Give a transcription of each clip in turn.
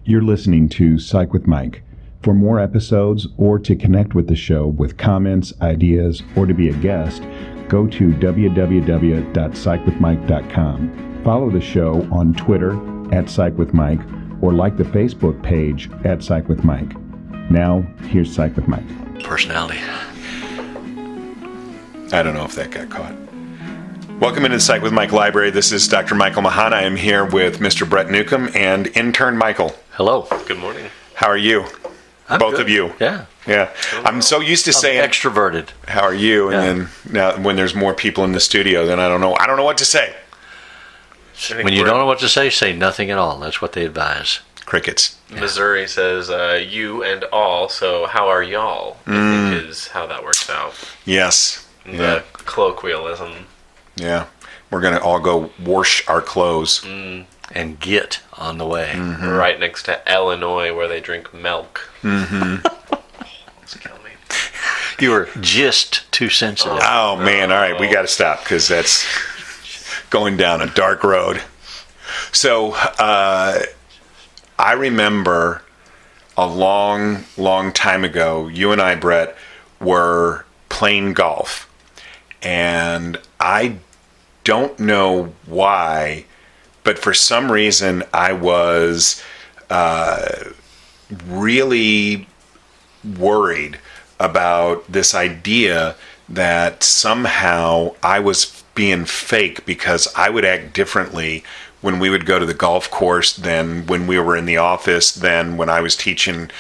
You're listening to Psych with Mike. For more episodes or to connect with the show with comments, ideas, or to be a guest, go to www.psychwithmike.com. Follow the show on Twitter @PsychWithMike or like the Facebook page @PsychWithMike. Now, here's Psych with Mike. Personality. I don't know if that got caught. Welcome into the Psych with Mike Library. This is Dr. Michael Mahana. I am here with Mr. Brett Newcomb and intern Michael. Hello. Good morning. How are you? I'm Both good. of you. Yeah. Yeah. I'm so used to saying extroverted. How are you? Yeah. And then now when there's more people in the studio, then I don't know what to say. When you don't know what to say nothing at all. That's what they advise. Crickets. Missouri says you and all, so how are y'all? I think is how that works out. Yes. The colloquialism. Yeah. We're going to all go wash our clothes. And get on the way. Right next to Illinois where they drink milk. It's killing me. You were just too sensitive. Oh, man. All right. We got to stop because that's going down a dark road. So, I remember a long, long time ago, you and I, Brett, were playing golf. And I don't know why, but for some reason I was really worried about this idea that somehow I was being fake because I would act differently when we would go to the golf course than when we were in the office, than when I was teaching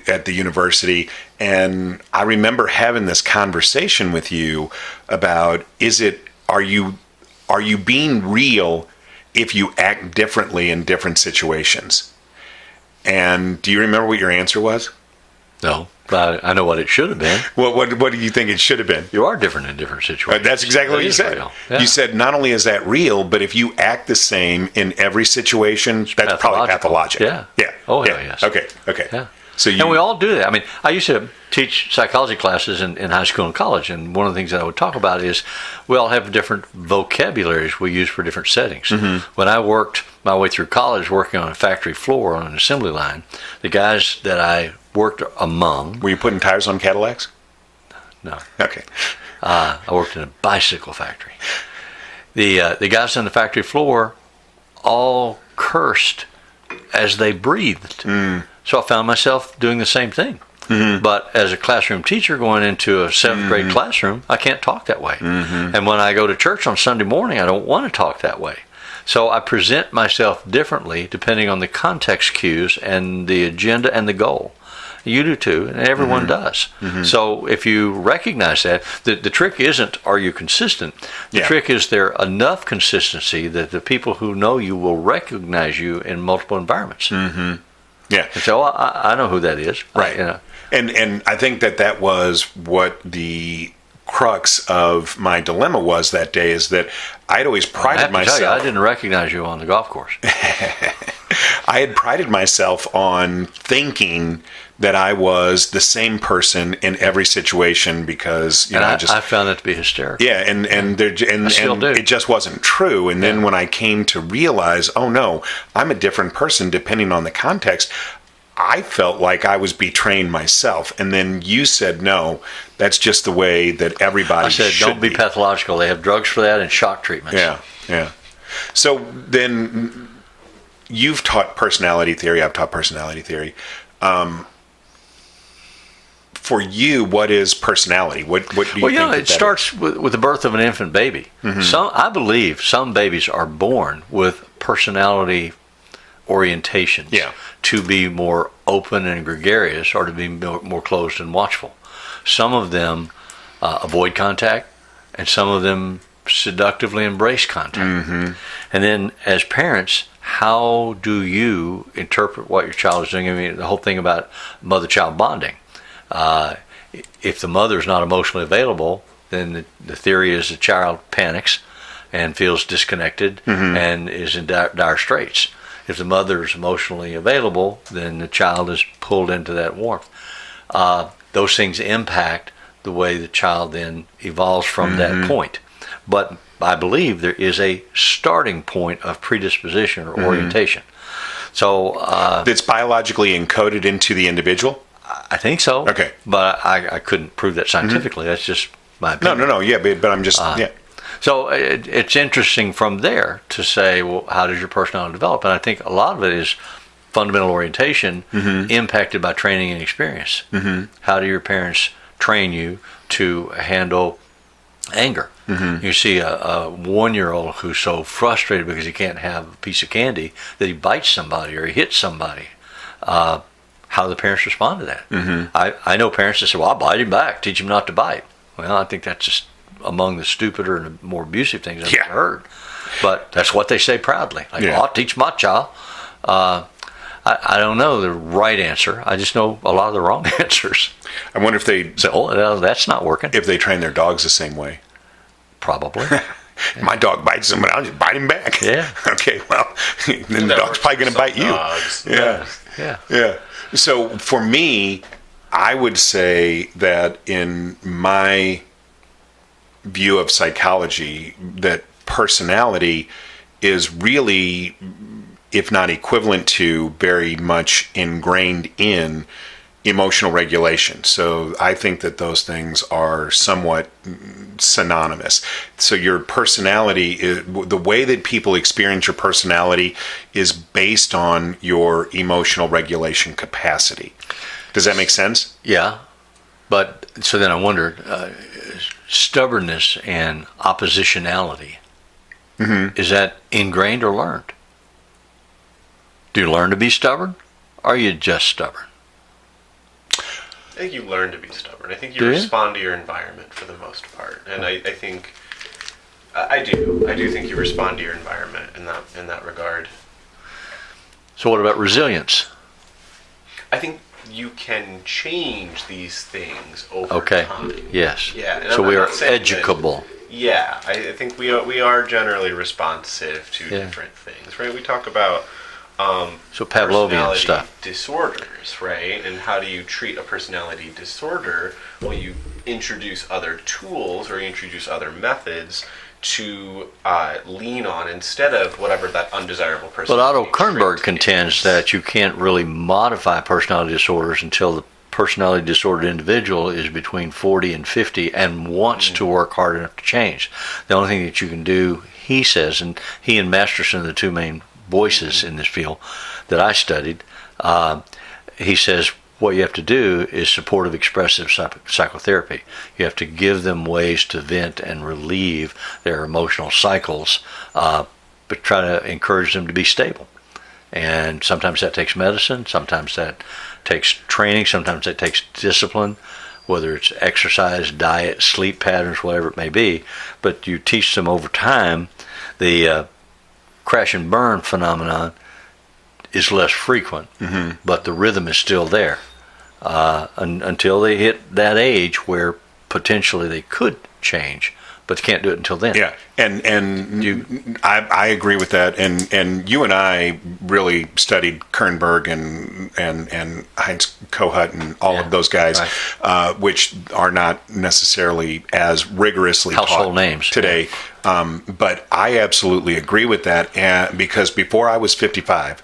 at the university. And I remember having this conversation with you about, are you being real if you act differently in different situations? And do you remember what your answer was? No, but I know what it should have been. What do you think it should have been? You are different in different situations. That's exactly what you said. Yeah. You said not only is that real, but if you act the same in every situation, that's probably pathologic. Yeah. Yeah. Oh, yeah. Yes. Okay. Yeah. So and we all do that. I mean, I used to teach psychology classes in high school and college, and one of the things that I would talk about is we all have different vocabularies we use for different settings. When I worked my way through college working on a factory floor on an assembly line, the guys that I worked among... Were you putting tires on Cadillacs? No. Okay. I worked in a bicycle factory. The guys on the factory floor all cursed as they breathed. So I found myself doing the same thing. But as a classroom teacher going into a 7th grade classroom, I can't talk that way. And when I go to church on Sunday morning, I don't want to talk that way. So I present myself differently depending on the context cues and the agenda and the goal. You do too, and everyone does. So if you recognize that, the trick isn't, are you consistent? The trick is there enough consistency that the people who know you will recognize you in multiple environments. Yeah. And so I know who that is. Right. And I think that was what the crux of my dilemma was that day, is that I'd always prided myself. Tell you, I didn't recognize you on the golf course. I had prided myself on thinking that I was the same person in every situation because I found that to be hysterical. Yeah, and it just wasn't true. And then when I came to realize, oh no, I'm a different person depending on the context, I felt like I was betraying myself. And then you said, no, that's just the way that everybody should be. I said, don't be pathological. They have drugs for that and shock treatments. Yeah. So then you've taught personality theory. I've taught personality theory. For you, what is personality? What do you think? Well, it starts with the birth of an infant baby. I believe some babies are born with personality orientations to be more open and gregarious or to be more closed and watchful. Some of them avoid contact, and some of them seductively embrace contact. And then as parents, how do you interpret what your child is doing? I mean, the whole thing about mother-child bonding. If the mother is not emotionally available, then the theory is the child panics and feels disconnected and is in dire straits. If the mother is emotionally available, then the child is pulled into that warmth. Those things impact the way the child then evolves from that point. But I believe there is a starting point of predisposition or orientation. So That's biologically encoded into the individual? I think so. Okay. But I couldn't prove that scientifically. That's just my opinion. No. Yeah, but I'm just, yeah. So it's interesting from there to say, well, how does your personality develop? And I think a lot of it is fundamental orientation impacted by training and experience. How do your parents train you to handle anger? You see a 1-year-old who's so frustrated because he can't have a piece of candy that he bites somebody or he hits somebody. How do the parents respond to that? I know parents that say, well, I'll bite him back, teach him not to bite. Well, I think that's just among the stupider and more abusive things I've ever heard. But that's what they say proudly. Like, well, I'll teach my child. I don't know the right answer. I just know a lot of the wrong answers. I wonder if they... So, oh, that's not working. If they train their dogs the same way. Probably. My dog bites him, but I'll just bite him back. Yeah. Okay, well, then the dog's probably going to bite you. Dogs. Yeah. So for me, I would say that in my view of psychology, that personality is really, if not equivalent to, very much ingrained in emotional regulation. So I think that those things are somewhat synonymous. So your personality, the way that people experience your personality is based on your emotional regulation capacity. Does that make sense? Yeah. But so then I wondered, stubbornness and oppositionality, is that ingrained or learned? Do you learn to be stubborn? Or are you just stubborn? I think you learn to be stubborn. I think you respond to your environment for the most part, and I think I do think you respond to your environment in that regard. So what about resilience? I think you can change these things over time. Yes. Yeah. So we are educable. Yeah, I think we are generally responsive to different things, right? We talk about so Pavlovian personality stuff. disorders, right? And how do you treat a personality disorder? Well, you introduce other tools or you introduce other methods to lean on instead of whatever that undesirable personality. But Otto Kernberg contends that you can't really modify personality disorders until the personality disordered individual is between 40 and 50 and wants to work hard enough to change. The only thing that you can do, he says, and he and Masterson are the two main voices in this field that I studied, he says what you have to do is supportive expressive psychotherapy. You have to give them ways to vent and relieve their emotional cycles, but try to encourage them to be stable. And sometimes that takes medicine, sometimes that takes training, sometimes that takes discipline, whether it's exercise, diet, sleep patterns, whatever it may be. But you teach them over time. The crash and burn phenomenon is less frequent, but the rhythm is still there until they hit that age where potentially they could change, but they can't do it until then. Yeah, and I agree with that. And you and I really studied Kernberg and Heinz Kohut and all of those guys, which are not necessarily as rigorously household taught names today. But I absolutely agree with that, and because before I was 55,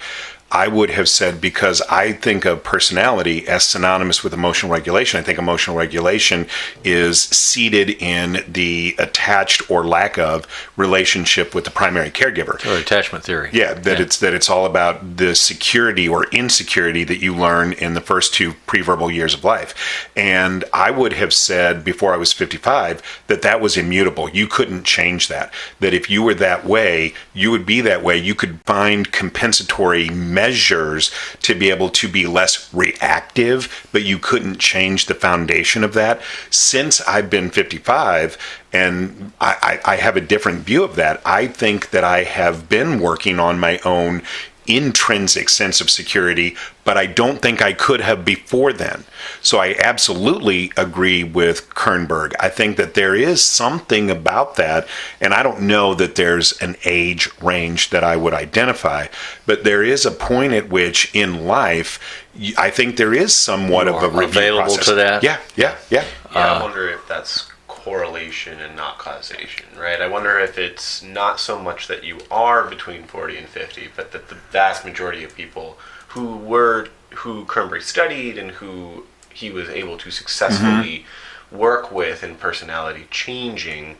I would have said, because I think of personality as synonymous with emotional regulation. I think emotional regulation is seated in the attached or lack of relationship with the primary caregiver. Or attachment theory. Yeah, it's all about the security or insecurity that you learn in the first 2 preverbal years of life. And I would have said before I was 55 that was immutable. You couldn't change that. That if you were that way, you would be that way. You could find compensatory measures to be able to be less reactive, but you couldn't change the foundation of that. Since I've been 55, and I have a different view of that, I think that I have been working on my own intrinsic sense of security, but I don't think I could have before then. So I absolutely agree with Kernberg. I think that there is something about that, and I don't know that there's an age range that I would identify, but there is a point at which in life, I think there is somewhat of a review available process. to that. Yeah. I wonder if that's correlation and not causation, right? I wonder if it's not so much that you are between 40 and 50, but that the vast majority of people who Cranberry studied and who he was able to successfully work with in personality changing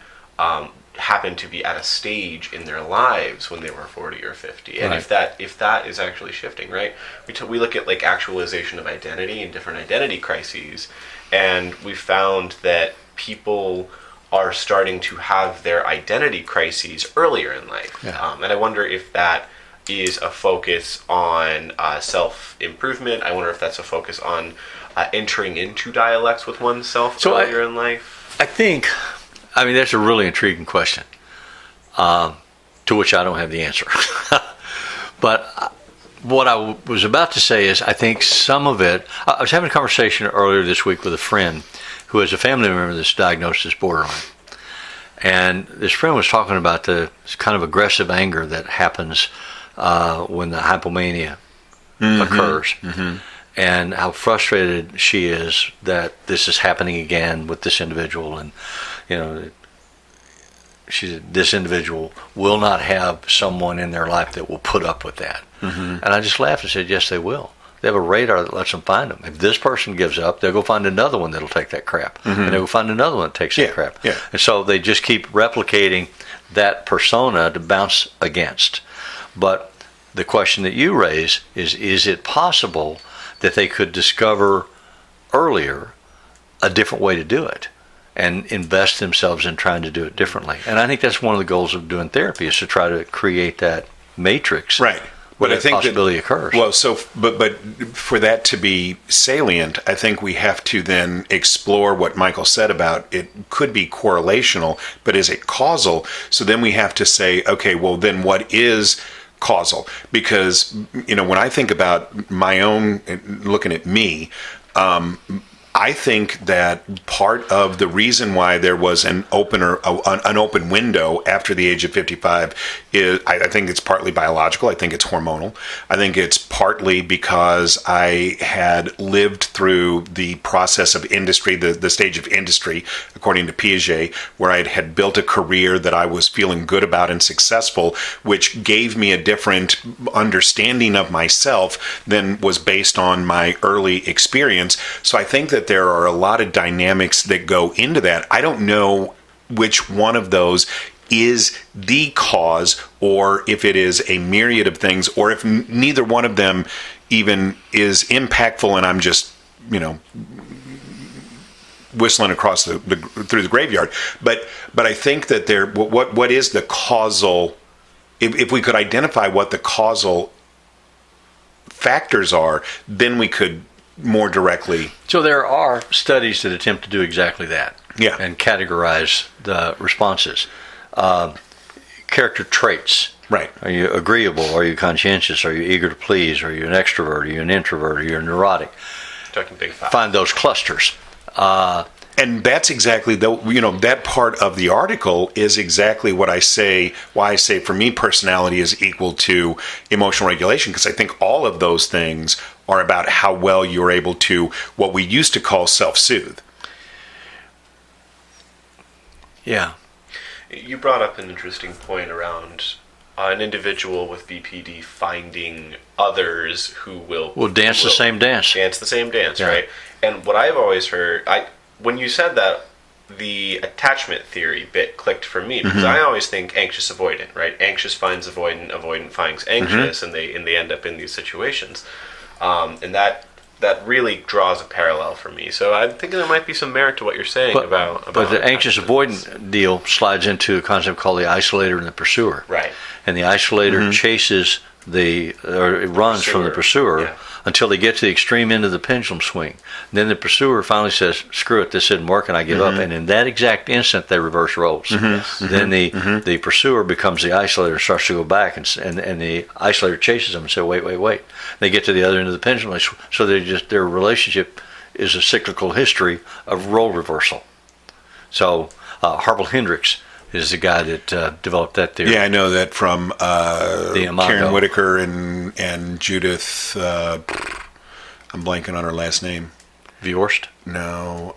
happened to be at a stage in their lives when they were 40 or 50. And Right. if that is actually shifting, right? We look at like actualization of identity and different identity crises, and we found that people are starting to have their identity crises earlier in life. Yeah. And I wonder if that is a focus on self-improvement. I wonder if that's a focus on entering into dialects with oneself earlier in life. I think, that's a really intriguing question, to which I don't have the answer. But what I was about to say is I think some of it, I was having a conversation earlier this week with a friend who has a family member that's diagnosed as borderline. And this friend was talking about the kind of aggressive anger that happens when the hypomania occurs. And how frustrated she is that this is happening again with this individual. And, she said, this individual will not have someone in their life that will put up with that. And I just laughed and said, yes, they will. They have a radar that lets them find them. If this person gives up, they'll go find another one that'll take that crap. And they'll go find another one that takes that crap. Yeah. And so they just keep replicating that persona to bounce against. But the question that you raise is it possible that they could discover earlier a different way to do it and invest themselves in trying to do it differently? And I think that's one of the goals of doing therapy, is to try to create that matrix. Right. But But I think possibility occurs. Well, but for that to be salient, I think we have to then explore what Michael said about it could be correlational, but is it causal? So then we have to say, okay, well then what is causal? Because when I think about my own, looking at me, I think that part of the reason why there was an open window after the age of 55 is, I think it's partly biological. I think it's hormonal. I think it's partly because I had lived through the process of industry, the stage of industry, according to Piaget, where I had built a career that I was feeling good about and successful, which gave me a different understanding of myself than was based on my early experience. So I think that there are a lot of dynamics that go into that. I don't know which one of those is the cause, or if it is a myriad of things, or if neither one of them even is impactful and I'm just, whistling across through the graveyard. But I think that what is the causal, if we could identify what the causal factors are, then we could more directly. So there are studies that attempt to do exactly that. Yeah. And categorize the responses. Character traits. Right. Are you agreeable? Are you conscientious? Are you eager to please? Are you an extrovert? Are you an introvert? Are you a neurotic? Talking big five. Find those clusters. And that's exactly that part of the article is exactly why I say for me personality is equal to emotional regulation, because I think all of those things are about how well you're able to, what we used to call, self-soothe. Yeah. You brought up an interesting point around an individual with BPD finding others who will dance the same dance. Dance the same dance, Yeah. right? And what I've always heard, when you said that, the attachment theory bit clicked for me, because I always think anxious avoidant, right? Anxious finds avoidant, avoidant finds anxious, and they end up in these situations. And that really draws a parallel for me. So I'm thinking there might be some merit to what you're saying about But the anxious avoidant deal slides into a concept called the isolator and the pursuer. Right. And the isolator chases or it runs from the pursuer until they get to the extreme end of the pendulum swing. And then the pursuer finally says, screw it, this isn't working, I give up. And in that exact instant, they reverse roles. Then the pursuer becomes the isolator and starts to go back, and the isolator chases them and says, wait. They get to the other end of the pendulum, so their relationship is a cyclical history of role reversal. So Harville Hendricks is the guy that developed that theory. Yeah, I know that from Imago. Karen Whitaker and Judith. I'm blanking on her last name. Viorst? No.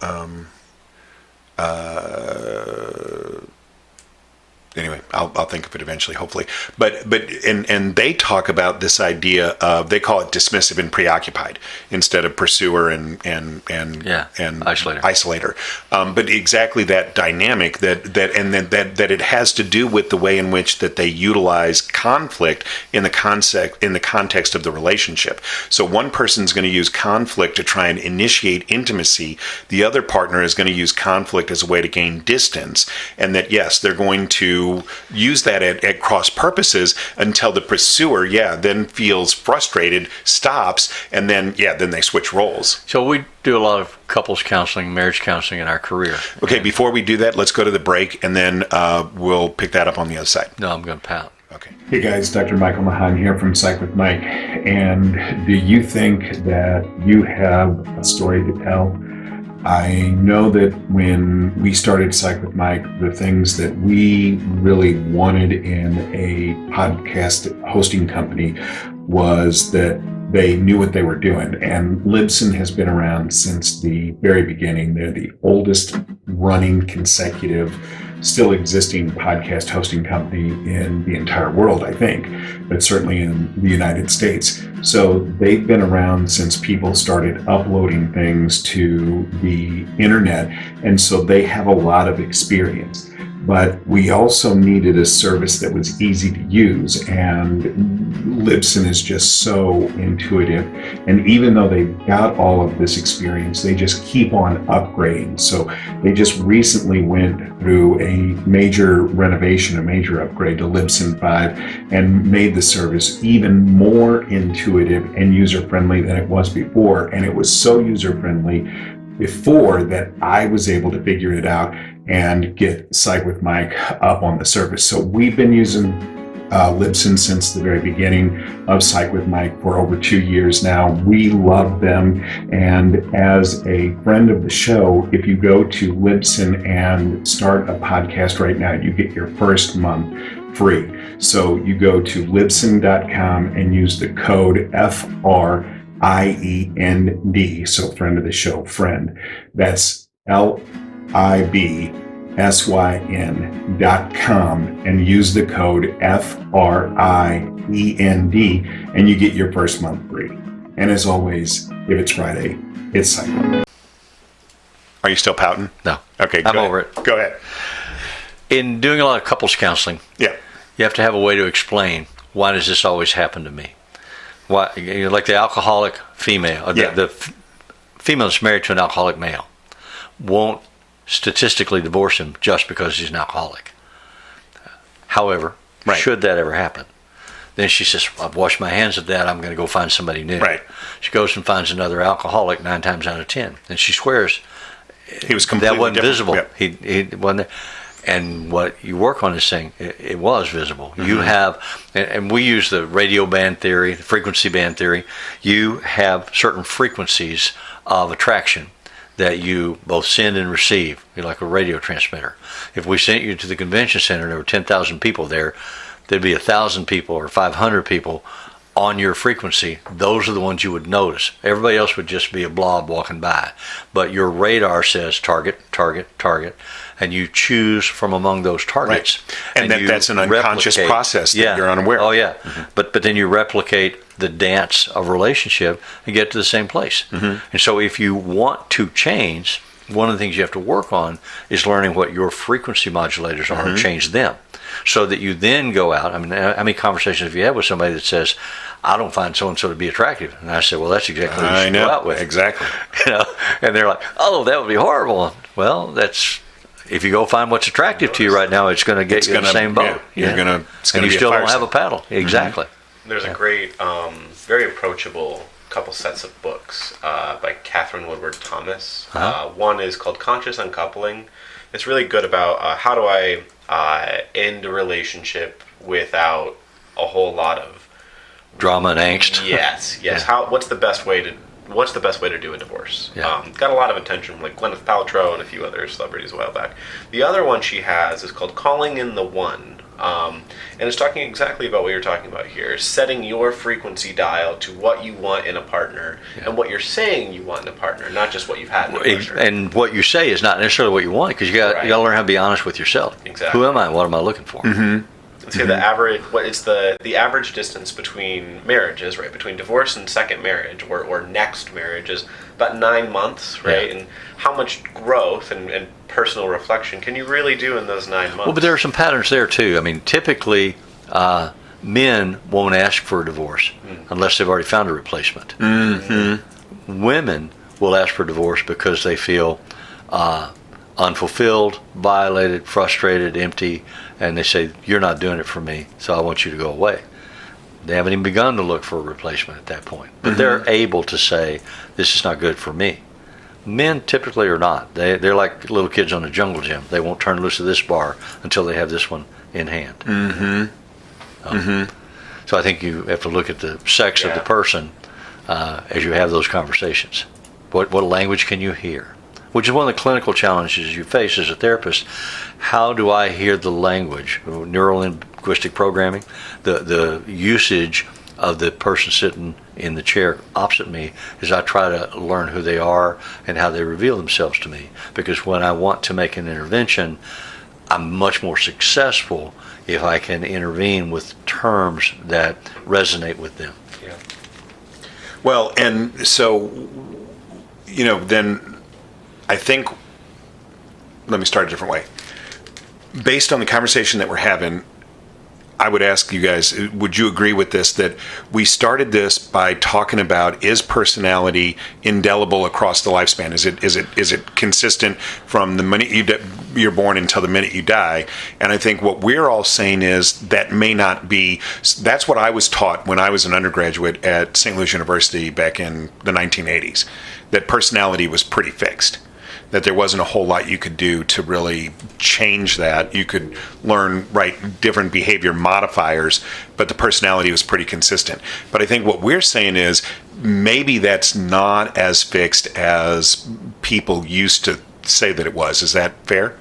Anyway, I'll think of it eventually, hopefully. But and they talk about this idea of, they call it dismissive and preoccupied instead of pursuer and isolator. But exactly that dynamic that it has to do with the way in which that they utilize conflict in the context of the relationship. So one person's going to use conflict to try and initiate intimacy. The other partner is going to use conflict as a way to gain distance, and that yes, they're going to use that at cross purposes until the pursuer, then feels frustrated, stops, and then they switch roles. So we do a lot of couples counseling, marriage counseling in our career. Okay, before we do that, let's go to the break, and then we'll pick that up on the other side. No, I'm going to pout. Okay. Hey guys, Dr. Michael Mahan here from Psych with Mike. And do you think that you have a story to tell? I know that when we started Psych with Mike, the things that we really wanted in a podcast hosting company was that they knew what they were doing. And Libsyn has been around since the very beginning. They're the oldest running consecutive, still existing podcast hosting company in the entire world, I think, but certainly in the United States. So they've been around since people started uploading things to the internet. And so they have a lot of experience. But we also needed a service that was easy to use, and Libsyn is just so intuitive. And even though they've got all of this experience, they just keep on upgrading. So they just recently went through a major renovation, a major upgrade to Libsyn 5, and made the service even more intuitive and user-friendly than it was before. And it was so user-friendly before that I was able to figure it out and get Psych with Mike up on the service. So we've been using Libsyn since the very beginning of Psych with Mike for over 2 years now. We love them. And as a friend of the show, if you go to Libsyn and start a podcast right now, you get your first month free. So you go to Libsyn.com and use the code FRIEND, so friend of the show, friend. That's LIBSYN.com, and use the code FRIEND, and you get your first month free. And as always, if it's Friday, it's Psych. Are you still pouting? No. Okay, I'm over it. Go ahead. In doing a lot of couples counseling, Yeah. you have to have a way to explain, why does this always happen to me? Why, like the alcoholic female, the female that's married to an alcoholic male won't statistically divorce him just because he's an alcoholic. However, should that ever happen, then she says, I've washed my hands of that, I'm going to go find somebody new. Right. She goes and finds another alcoholic 9 times out of 10. And she swears he was completely that wasn't different. visible. Yep. He wasn't there. And what you work on is saying it was visible. Mm-hmm. You have, and we use the radio band theory, the frequency band theory. You have certain frequencies of attraction that you both send and receive. You're like a radio transmitter. If we sent you to the convention center, there were 10,000 people there, there'd be 1,000 people or 500 people on your frequency. Those are the ones you would notice. Everybody else would just be a blob walking by. But your radar says target, target, target, and you choose from among those targets. Right. And that's an unconscious process that you're unaware of. Oh, yeah. Mm-hmm. But then you replicate the dance of relationship and get to the same place. Mm-hmm. And so if you want to change, one of the things you have to work on is learning what your frequency modulators are and change them. So that you then go out. I mean, how many conversations have you had with somebody that says, I don't find so-and-so to be attractive? And I said, well, that's exactly what you should go out with. Exactly. And they're like, oh, that would be horrible. Well, that's... If you go find what's attractive to you right now, it's going to get you in the same boat. You're gonna, and you still don't have a paddle. Exactly. There's a great, very approachable couple sets of books by Catherine Woodward Thomas. One is called Conscious Uncoupling. It's really good about how do I end a relationship without a whole lot of drama and angst. Yes. Yeah. What's the best way to do a divorce? Yeah. Got a lot of attention from like Gwyneth Paltrow and a few other celebrities a while back. The other one she has is called Calling in the One. And it's talking exactly about what you're talking about here, setting your frequency dial to what you want in a partner and what you're saying you want in a partner, not just what you've had in a partner. And what you say is not necessarily what you want, because you got to learn how to be honest with yourself. Exactly. Who am I? What am I looking for? Let's say the average, the average distance between marriages, right? Between divorce and second marriage or next marriage is about 9 months, right? Yeah. And how much growth and personal reflection can you really do in those 9 months? Well, but there are some patterns there too. I mean, typically, men won't ask for a divorce unless they've already found a replacement. Women will ask for a divorce because they feel unfulfilled, violated, frustrated, empty, and they say, "You're not doing it for me, so I want you to go away." They haven't even begun to look for a replacement at that point, but they're able to say, "This is not good for me." Men typically are not. They're like little kids on a jungle gym. They won't turn loose of this bar until they have this one in hand. So I think you have to look at the sex of the person as you have those conversations. What language can you hear? Which is one of the clinical challenges you face as a therapist. How do I hear the language? Neuro-linguistic programming, the usage of the person sitting in the chair opposite me as I try to learn who they are and how they reveal themselves to me. Because when I want to make an intervention, I'm much more successful if I can intervene with terms that resonate with them. Yeah. Well, and so, then I think, let me start a different way. Based on the conversation that we're having, I would ask you guys, would you agree with this, that we started this by talking about, is personality indelible across the lifespan? Is it consistent from the minute you're born until the minute you die? And I think what we're all saying is that may not be. That's what I was taught when I was an undergraduate at St. Louis University back in the 1980s, that personality was pretty fixed, that there wasn't a whole lot you could do to really change that. You could learn, different behavior modifiers, but the personality was pretty consistent. But I think what we're saying is maybe that's not as fixed as people used to say that it was. Is that fair?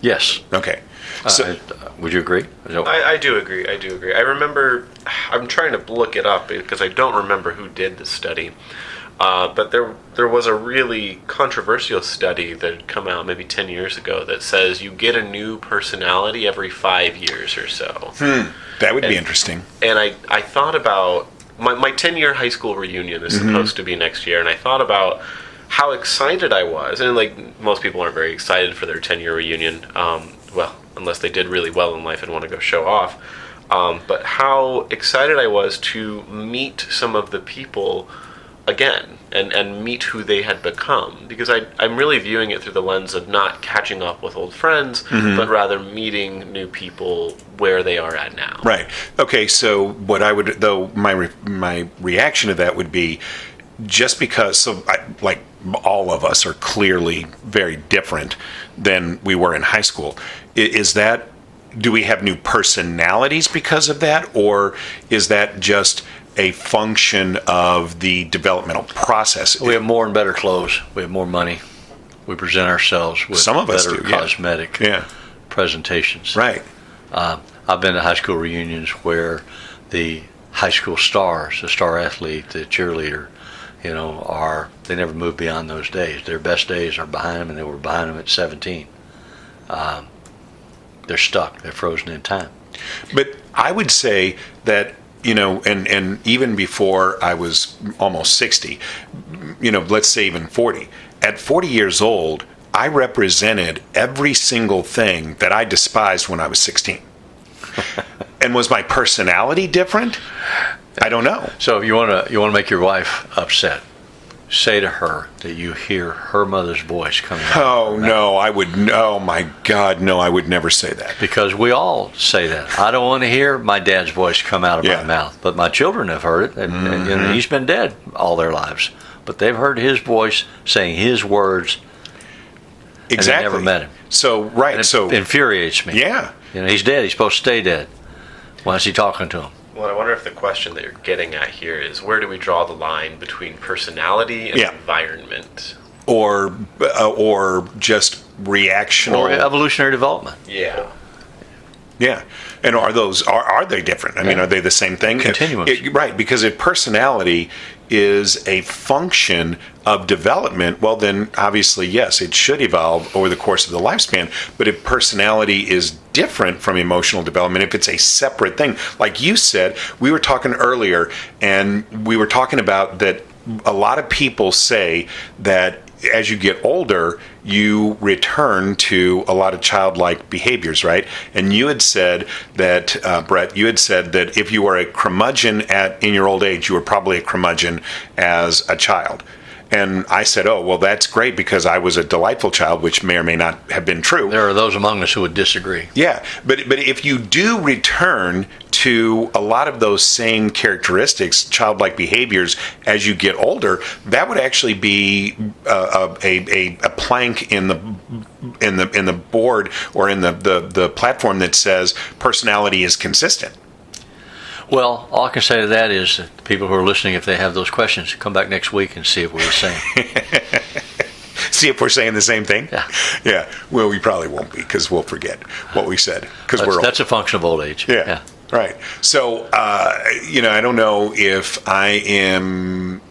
Yes. Okay. So, would you agree? I do agree. I remember, I'm trying to look it up because I don't remember who did the study. But there was a really controversial study that had come out maybe 10 years ago that says you get a new personality every 5 years or so. That would be interesting. And I thought about, my 10-year high school reunion is supposed to be next year, and I thought about how excited I was. And most people aren't very excited for their 10-year reunion, unless they did really well in life and want to go show off. But how excited I was to meet some of the people again and meet who they had become, because I'm really viewing it through the lens of not catching up with old friends, but rather meeting new people where they are at now. Right. Okay, so what I would, though, my reaction to that would be, just because, like all of us are clearly very different than we were in high school, do we have new personalities because of that, or is that just a function of the developmental process? We have more and better clothes. We have more money. We present ourselves with Some of us better do, yeah. cosmetic presentations. Right. I've been to high school reunions where the high school stars, the star athlete, the cheerleader, they never move beyond those days. Their best days are behind them, and they were behind them at 17. They're stuck. They're frozen in time. But I would say that, and even before I was almost 60, let's say even 40. At 40 years old, I represented every single thing that I despised when I was 16. And was my personality different? I don't know. So if you want to make your wife upset, say to her that you hear her mother's voice coming out. Oh, no, I would. Oh, my God, no, I would never say that. Because we all say that. I don't want to hear my dad's voice come out of my mouth. But my children have heard it, and he's been dead all their lives. But they've heard his voice saying his words. Exactly. And they never met him. So, right. And it infuriates me. Yeah. He's dead. He's supposed to stay dead. Why is he talking to him? Well, I wonder if the question that you're getting at here is, where do we draw the line between personality and environment? Or just reactional. Or evolutionary development. Yeah. Yeah. And are they different? I mean, are they the same thing? Continuous. Right, because if personality is a function of development, well then obviously yes, it should evolve over the course of the lifespan. But if personality is different from emotional development, if it's a separate thing, like you said, we were talking earlier, and we were talking about that a lot of people say that as you get older, you return to a lot of childlike behaviors, right? And you had said that, Brett, you had said that if you were a curmudgeon in your old age, you were probably a curmudgeon as a child. And I said, oh, well, that's great because I was a delightful child, which may or may not have been true. There are those among us who would disagree. Yeah, but if you do return to a lot of those same characteristics, childlike behaviors, as you get older, that would actually be a plank in the board or in the platform that says personality is consistent. Well, all I can say to that is that the people who are listening, if they have those questions, come back next week and see if we're the same. See if we're saying the same thing? Yeah. Yeah. Well, we probably won't be because we'll forget what we said because we're old. That's a function of old age. Yeah. Right. So, I don't know if I am,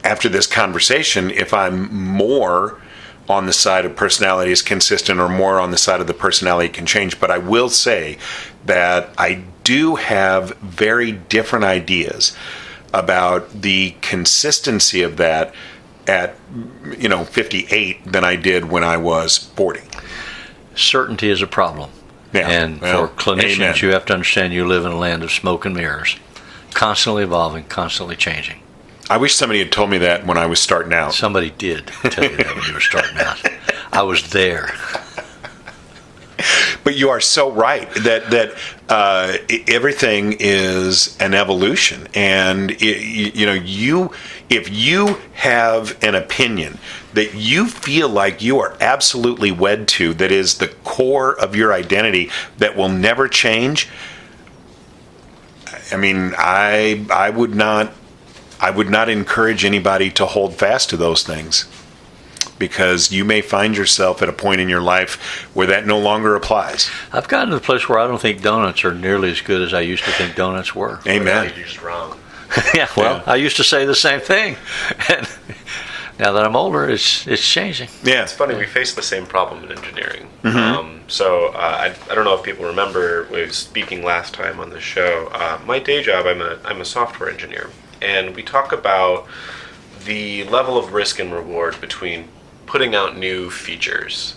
after this conversation, if I'm more on the side of personality is consistent or more on the side of the personality can change. But I will say that I do have very different ideas about the consistency of that at 58 than I did when I was 40. Certainty is a problem. Yeah. And Well, for clinicians, amen. you have to understand you live in a land of smoke and mirrors, constantly evolving, constantly changing. I wish somebody had told me that when I was starting out. Somebody did tell you that when you were starting out. I was there. But you are so right that everything is an evolution, and if you have an opinion that you feel like you are absolutely wed to, that is the core of your identity, that will never change. I mean, I would not encourage anybody to hold fast to those things, because you may find yourself at a point in your life where that no longer applies. I've gotten to the place where I don't think donuts are nearly as good as I used to think donuts were. Amen. You're just wrong. Yeah, well, I used to say the same thing. And now that I'm older, it's changing. Yeah. It's funny, we face the same problem in engineering. Mm-hmm. I don't know if people remember, we were speaking last time on the show. My day job, I'm a software engineer, and we talk about the level of risk and reward between putting out new features.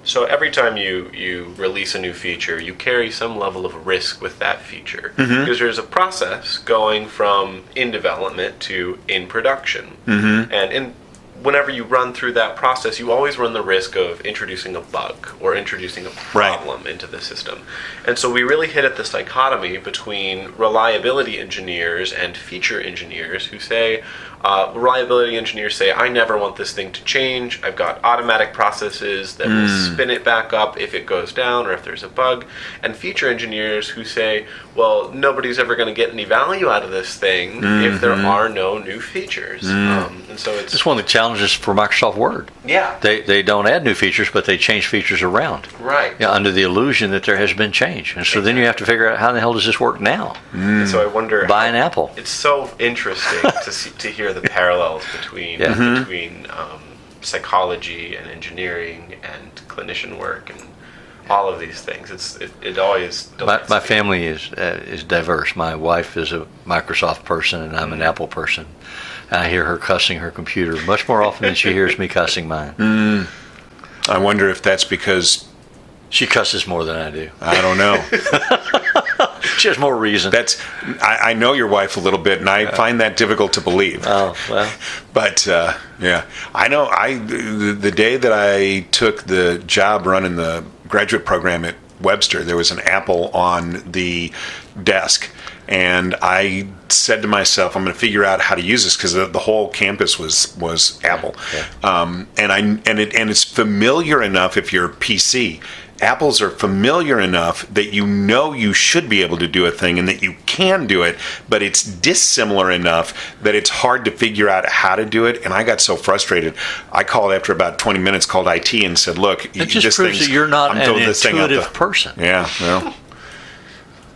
So every time you release a new feature, you carry some level of risk with that feature, because there's a process going from in development to in production. And whenever you run through that process, you always run the risk of introducing a bug or introducing a problem into the system. And so we really hit at this dichotomy between reliability engineers and feature engineers who say, reliability engineers say, I never want this thing to change. I've got automatic processes that will spin it back up if it goes down or if there's a bug. And feature engineers who say, well, nobody's ever going to get any value out of this thing if there are no new features. And so it's one of the challenges for Microsoft Word. Yeah. They don't add new features, but they change features around. Right. Yeah, under the illusion that there has been change. And so then you have to figure out how the hell does this work now? And so I wonder. Buy an Apple. It's so interesting to hear the parallels between psychology and engineering and clinician work and all of these things. It always. My family is diverse. My wife is a Microsoft person, and I'm an Apple person. And I hear her cussing her computer much more often than she hears me cussing mine. I wonder if that's because she cusses more than I do. I don't know. She has more reason. I know your wife a little bit, and I find that difficult to believe. Oh, well. But, yeah. I know the day that I took the job running the graduate program at Webster, there was an Apple on the desk. And I said to myself, I'm going to figure out how to use this, because the whole campus was Apple. Yeah. And it's familiar enough if you're PC. Apples are familiar enough that you should be able to do a thing and that you can do it, but it's dissimilar enough that it's hard to figure out how to do it. And I got so frustrated. I called after about 20 minutes, called IT and said, look, it just proves that you're not an intuitive person. Yeah, well.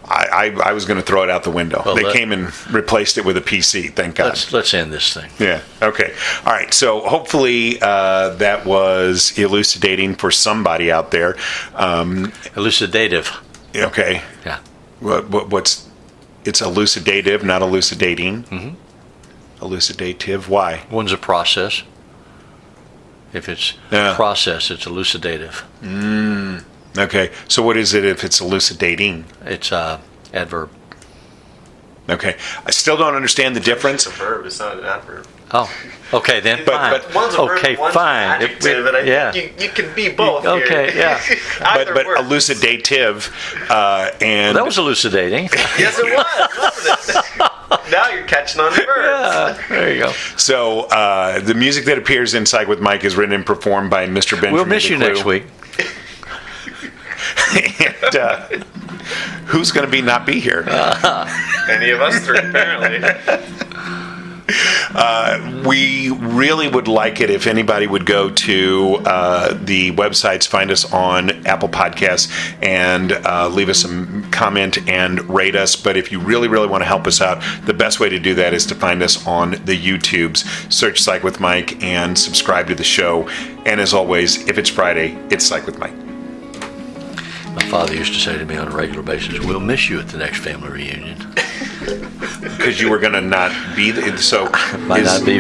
I was going to throw it out the window. Well, they came and replaced it with a PC. Thank God. Let's end this thing. Yeah. Okay. All right. So hopefully that was elucidating for somebody out there. Elucidative. Okay. Yeah. What's it's elucidative, not elucidating. Mm-hmm. Elucidative. Why? One's a process. If it's process, it's elucidative. Okay. So what is it if it's elucidating? It's adverb. Okay. I still don't understand the difference. It's a verb. It's not an adverb. Oh, okay then. Fine. but One's a verb, Okay, one's fine. an adjective, and I think you can be both. Okay, here. yeah. But Either works. elucidative and That was elucidating. Yes, it was. Wasn't it? Now you're catching on the verbs. Yeah, there you go. so the music that appears in Psych with Mike is written and performed by Mr. Benjamin. We'll miss you DeClue. next week. And who's going to not be here? Any of us three, apparently. We really would like it if anybody would go to the websites, find us on Apple Podcasts, and leave us some comment and rate us. But if you really, really want to help us out, the best way to do that is to find us on the YouTubes. Search Psych with Mike and subscribe to the show. And as always, if it's Friday, it's Psych with Mike. My father used to say to me on a regular basis, "We'll miss you at the next family reunion." Because you were going to not be there. So Might not be.